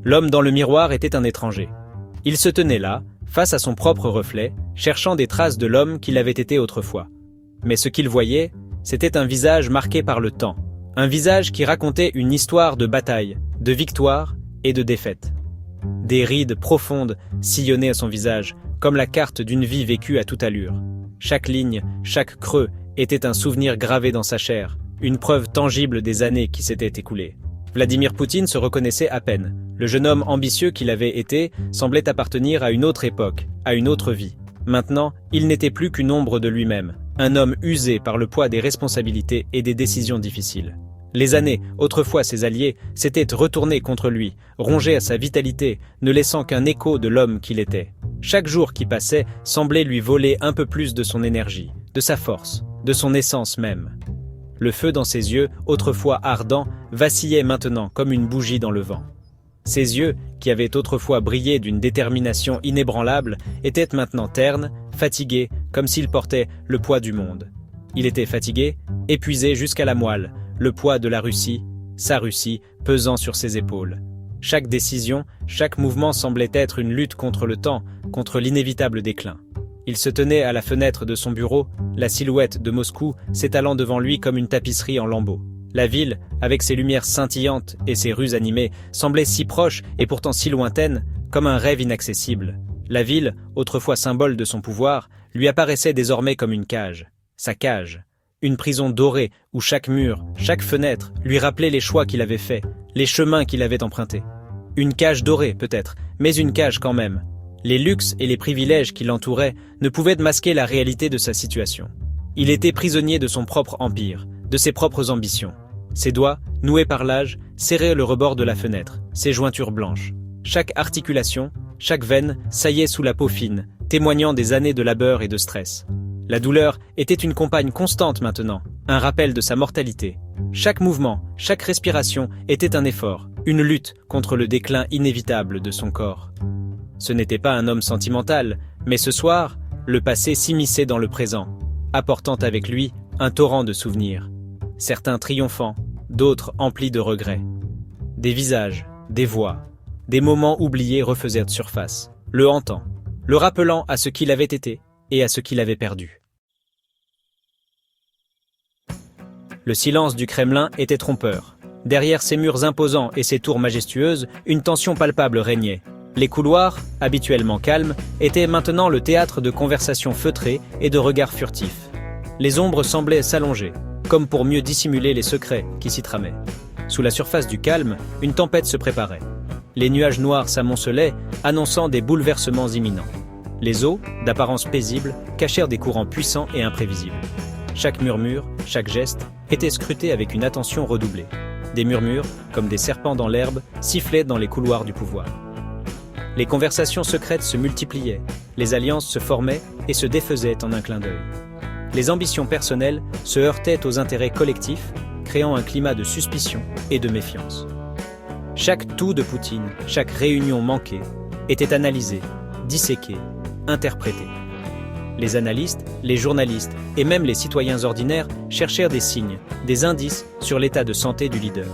L'homme dans le miroir était un étranger. Il se tenait là, face à son propre reflet, cherchant des traces de l'homme qu'il avait été autrefois. Mais ce qu'il voyait, c'était un visage marqué par le temps, un visage qui racontait une histoire de bataille, de victoire et de défaite. Des rides profondes sillonnaient à son visage, comme la carte d'une vie vécue à toute allure. Chaque ligne, chaque creux était un souvenir gravé dans sa chair, une preuve tangible des années qui s'étaient écoulées. Vladimir Poutine se reconnaissait à peine. Le jeune homme ambitieux qu'il avait été semblait appartenir à une autre époque, à une autre vie. Maintenant, il n'était plus qu'une ombre de lui-même, un homme usé par le poids des responsabilités et des décisions difficiles. Les années, autrefois ses alliés, s'étaient retournées contre lui, rongées à sa vitalité, ne laissant qu'un écho de l'homme qu'il était. Chaque jour qui passait semblait lui voler un peu plus de son énergie, de sa force, de son essence même. Le feu dans ses yeux, autrefois ardents, vacillait maintenant comme une bougie dans le vent. Ses yeux, qui avaient autrefois brillé d'une détermination inébranlable, étaient maintenant ternes, fatigués, comme s'il portait le poids du monde. Il était fatigué, épuisé jusqu'à la moelle, le poids de la Russie, sa Russie, pesant sur ses épaules. Chaque décision, chaque mouvement semblait être une lutte contre le temps, contre l'inévitable déclin. Il se tenait à la fenêtre de son bureau, la silhouette de Moscou s'étalant devant lui comme une tapisserie en lambeaux. La ville, avec ses lumières scintillantes et ses rues animées, semblait si proche et pourtant si lointaine, comme un rêve inaccessible. La ville, autrefois symbole de son pouvoir, lui apparaissait désormais comme une cage. Sa cage. Une prison dorée où chaque mur, chaque fenêtre lui rappelait les choix qu'il avait faits, les chemins qu'il avait empruntés. Une cage dorée peut-être, mais une cage quand même. Les luxes et les privilèges qui l'entouraient ne pouvaient masquer la réalité de sa situation. Il était prisonnier de son propre empire, de ses propres ambitions. Ses doigts, noués par l'âge, serraient le rebord de la fenêtre, ses jointures blanches. Chaque articulation, chaque veine saillait sous la peau fine, témoignant des années de labeur et de stress. La douleur était une compagne constante maintenant, un rappel de sa mortalité. Chaque mouvement, chaque respiration était un effort, une lutte contre le déclin inévitable de son corps. Ce n'était pas un homme sentimental, mais ce soir, le passé s'immisçait dans le présent, apportant avec lui un torrent de souvenirs. Certains triomphants, d'autres emplis de regrets. Des visages, des voix, des moments oubliés refaisaient surface, le hantant, le rappelant à ce qu'il avait été et à ce qu'il avait perdu. Le silence du Kremlin était trompeur. Derrière ses murs imposants et ses tours majestueuses, une tension palpable régnait. Les couloirs, habituellement calmes, étaient maintenant le théâtre de conversations feutrées et de regards furtifs. Les ombres semblaient s'allonger, comme pour mieux dissimuler les secrets qui s'y tramaient. Sous la surface du calme, une tempête se préparait. Les nuages noirs s'amoncelaient, annonçant des bouleversements imminents. Les eaux, d'apparence paisible, cachèrent des courants puissants et imprévisibles. Chaque murmure, chaque geste, était scruté avec une attention redoublée. Des murmures, comme des serpents dans l'herbe, sifflaient dans les couloirs du pouvoir. Les conversations secrètes se multipliaient, les alliances se formaient et se défaisaient en un clin d'œil. Les ambitions personnelles se heurtaient aux intérêts collectifs, créant un climat de suspicion et de méfiance. Chaque tout de Poutine, chaque réunion manquée, était analysée, disséquée, interprétée. Les analystes, les journalistes et même les citoyens ordinaires cherchèrent des signes, des indices sur l'état de santé du leader.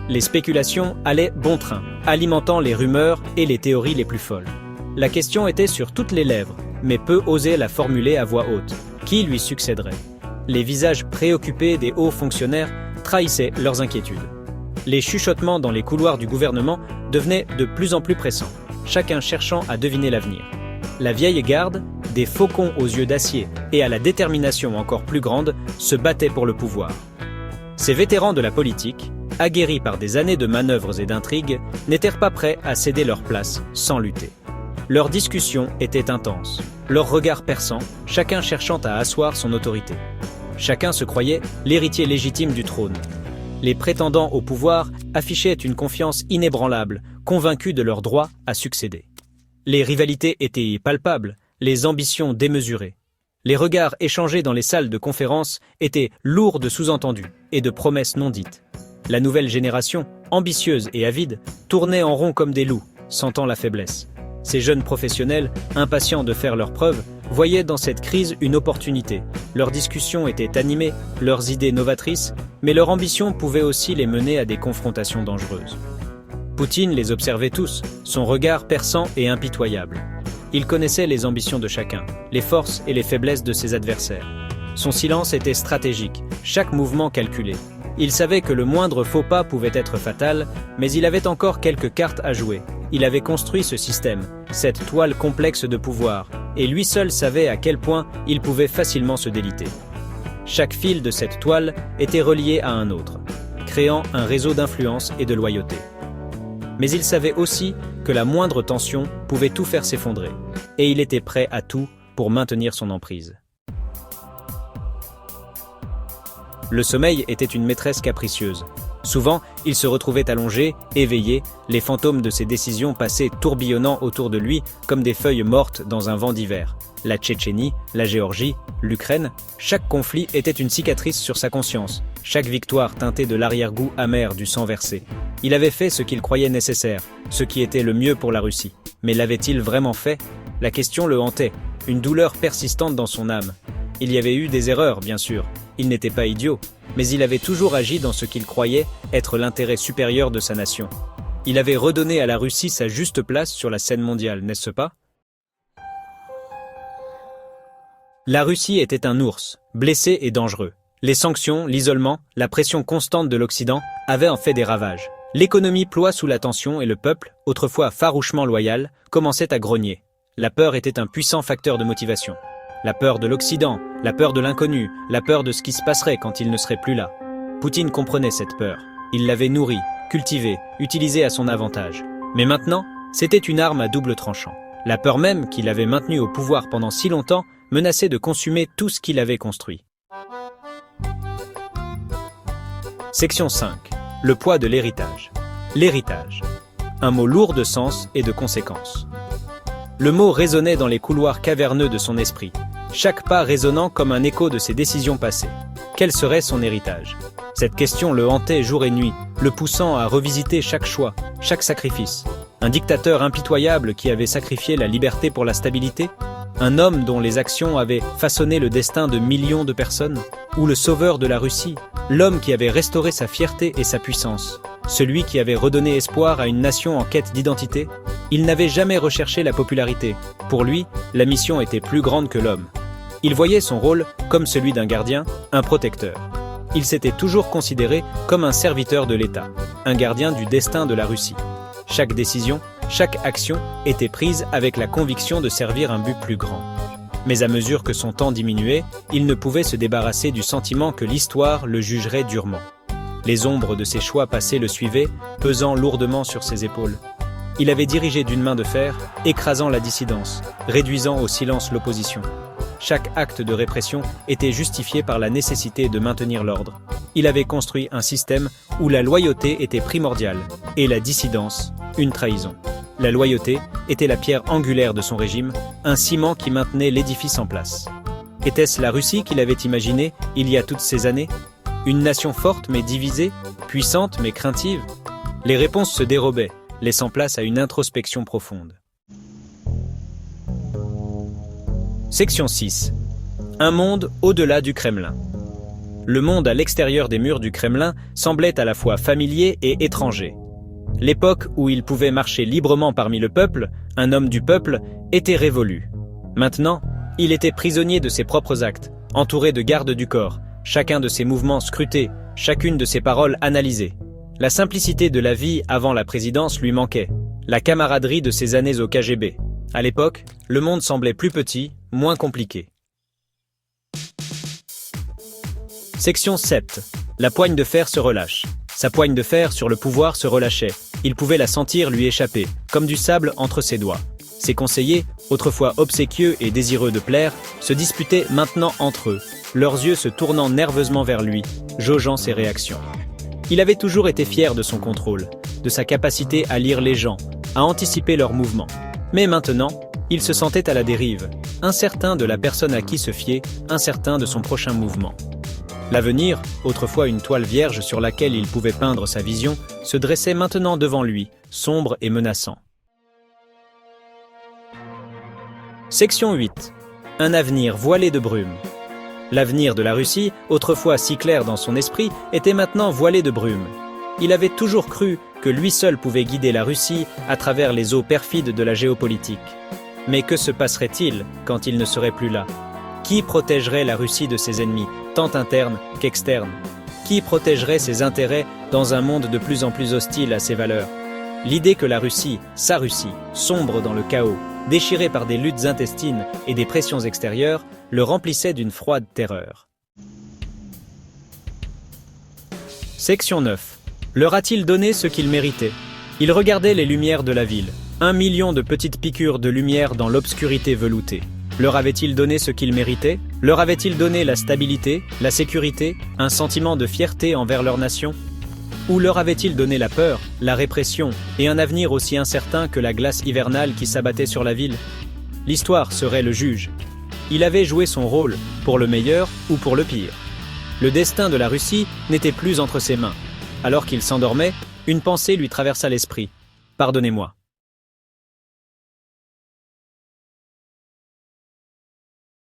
Les spéculations allaient bon train, alimentant les rumeurs et les théories les plus folles. La question était sur toutes les lèvres, mais peu osaient la formuler à voix haute. Qui lui succéderait? Les visages préoccupés des hauts fonctionnaires trahissaient leurs inquiétudes. Les chuchotements dans les couloirs du gouvernement devenaient de plus en plus pressants, chacun cherchant à deviner l'avenir. La vieille garde, des faucons aux yeux d'acier et à la détermination encore plus grande, se battaient pour le pouvoir. Ces vétérans de la politique, aguerris par des années de manœuvres et d'intrigues, n'étaient pas prêts à céder leur place sans lutter. Leurs discussions étaient intenses, leurs regards perçants, chacun cherchant à asseoir son autorité. Chacun se croyait l'héritier légitime du trône. Les prétendants au pouvoir affichaient une confiance inébranlable, convaincus de leur droit à succéder. Les rivalités étaient palpables, les ambitions démesurées. Les regards échangés dans les salles de conférence étaient lourds de sous-entendus et de promesses non dites. La nouvelle génération, ambitieuse et avide, tournait en rond comme des loups, sentant la faiblesse. Ces jeunes professionnels, impatients de faire leurs preuves, voyaient dans cette crise une opportunité. Leurs discussions étaient animées, leurs idées novatrices, mais leur ambition pouvait aussi les mener à des confrontations dangereuses. Poutine les observait tous, son regard perçant et impitoyable. Il connaissait les ambitions de chacun, les forces et les faiblesses de ses adversaires. Son silence était stratégique, chaque mouvement calculé. Il savait que le moindre faux pas pouvait être fatal, mais il avait encore quelques cartes à jouer. Il avait construit ce système, cette toile complexe de pouvoir, et lui seul savait à quel point il pouvait facilement se déliter. Chaque fil de cette toile était relié à un autre, créant un réseau d'influence et de loyauté. Mais il savait aussi que la moindre tension pouvait tout faire s'effondrer, et il était prêt à tout pour maintenir son emprise. Le sommeil était une maîtresse capricieuse. Souvent, il se retrouvait allongé, éveillé, les fantômes de ses décisions passaient tourbillonnant autour de lui comme des feuilles mortes dans un vent d'hiver. La Tchétchénie, la Géorgie, l'Ukraine, chaque conflit était une cicatrice sur sa conscience, chaque victoire teintée de l'arrière-goût amer du sang versé. Il avait fait ce qu'il croyait nécessaire, ce qui était le mieux pour la Russie. Mais l'avait-il vraiment fait? La question le hantait, une douleur persistante dans son âme. Il y avait eu des erreurs, bien sûr. Il n'était pas idiot, mais il avait toujours agi dans ce qu'il croyait être l'intérêt supérieur de sa nation. Il avait redonné à la Russie sa juste place sur la scène mondiale, n'est-ce pas? La Russie était un ours, blessé et dangereux. Les sanctions, l'isolement, la pression constante de l'Occident avaient en fait des ravages. L'économie ploie sous la tension et le peuple, autrefois farouchement loyal, commençait à grogner. La peur était un puissant facteur de motivation. La peur de l'Occident, la peur de l'inconnu, la peur de ce qui se passerait quand il ne serait plus là. Poutine comprenait cette peur. Il l'avait nourrie, cultivée, utilisée à son avantage. Mais maintenant, c'était une arme à double tranchant. La peur même qui l'avait maintenu au pouvoir pendant si longtemps menaçait de consumer tout ce qu'il avait construit. Section 5. Le poids de l'héritage. L'héritage. Un mot lourd de sens et de conséquences. Le mot résonnait dans les couloirs caverneux de son esprit, chaque pas résonnant comme un écho de ses décisions passées. Quel serait son héritage? Cette question le hantait jour et nuit, le poussant à revisiter chaque choix, chaque sacrifice. Un dictateur impitoyable qui avait sacrifié la liberté pour la stabilité? Un homme dont les actions avaient façonné le destin de millions de personnes? Ou le sauveur de la Russie, l'homme qui avait restauré sa fierté et sa puissance? Celui qui avait redonné espoir à une nation en quête d'identité? Il n'avait jamais recherché la popularité. Pour lui, la mission était plus grande que l'homme. Il voyait son rôle comme celui d'un gardien, un protecteur. Il s'était toujours considéré comme un serviteur de l'État, un gardien du destin de la Russie. Chaque décision, chaque action était prise avec la conviction de servir un but plus grand. Mais à mesure que son temps diminuait, il ne pouvait se débarrasser du sentiment que l'histoire le jugerait durement. Les ombres de ses choix passés le suivaient, pesant lourdement sur ses épaules. Il avait dirigé d'une main de fer, écrasant la dissidence, réduisant au silence l'opposition. Chaque acte de répression était justifié par la nécessité de maintenir l'ordre. Il avait construit un système où la loyauté était primordiale et la dissidence, une trahison. La loyauté était la pierre angulaire de son régime, un ciment qui maintenait l'édifice en place. Était-ce la Russie qu'il avait imaginée il y a toutes ces années? Une nation forte mais divisée, puissante mais craintive? Les réponses se dérobaient, laissant place à une introspection profonde. Section 6. Un monde au-delà du Kremlin. Le monde à l'extérieur des murs du Kremlin semblait à la fois familier et étranger. L'époque où il pouvait marcher librement parmi le peuple, un homme du peuple, était révolue. Maintenant, il était prisonnier de ses propres actes, entouré de gardes du corps, chacun de ses mouvements scrutés, chacune de ses paroles analysées. La simplicité de la vie avant la présidence lui manquait, la camaraderie de ses années au KGB. À l'époque, le monde semblait plus petit, moins compliqué. Section 7. La poigne de fer se relâche. Sa poigne de fer sur le pouvoir se relâchait. Il pouvait la sentir lui échapper, comme du sable entre ses doigts. Ses conseillers, autrefois obséquieux et désireux de plaire, se disputaient maintenant entre eux, leurs yeux se tournant nerveusement vers lui, jaugeant ses réactions. Il avait toujours été fier de son contrôle, de sa capacité à lire les gens, à anticiper leurs mouvements. Mais maintenant, il se sentait à la dérive, incertain de la personne à qui se fier, incertain de son prochain mouvement. L'avenir, autrefois une toile vierge sur laquelle il pouvait peindre sa vision, se dressait maintenant devant lui, sombre et menaçant. Section 8. Un avenir voilé de brume. L'avenir de la Russie, autrefois si clair dans son esprit, était maintenant voilé de brume. Il avait toujours cru que lui seul pouvait guider la Russie à travers les eaux perfides de la géopolitique. Mais que se passerait-il quand il ne serait plus là? Qui protégerait la Russie de ses ennemis, tant internes qu'externes? Qui protégerait ses intérêts dans un monde de plus en plus hostile à ses valeurs? L'idée que la Russie, sa Russie, sombre dans le chaos, déchirée par des luttes intestines et des pressions extérieures, le remplissait d'une froide terreur. Section 9. Leur a-t-il donné ce qu'il méritait? Il regardait les lumières de la ville. 1 million de petites piqûres de lumière dans l'obscurité veloutée. Leur avait-il donné ce qu'ils méritaient? Leur avait-il donné la stabilité, la sécurité, un sentiment de fierté envers leur nation? Ou leur avait-il donné la peur, la répression et un avenir aussi incertain que la glace hivernale qui s'abattait sur la ville? L'histoire serait le juge. Il avait joué son rôle, pour le meilleur ou pour le pire. Le destin de la Russie n'était plus entre ses mains. Alors qu'il s'endormait, une pensée lui traversa l'esprit. « Pardonnez-moi.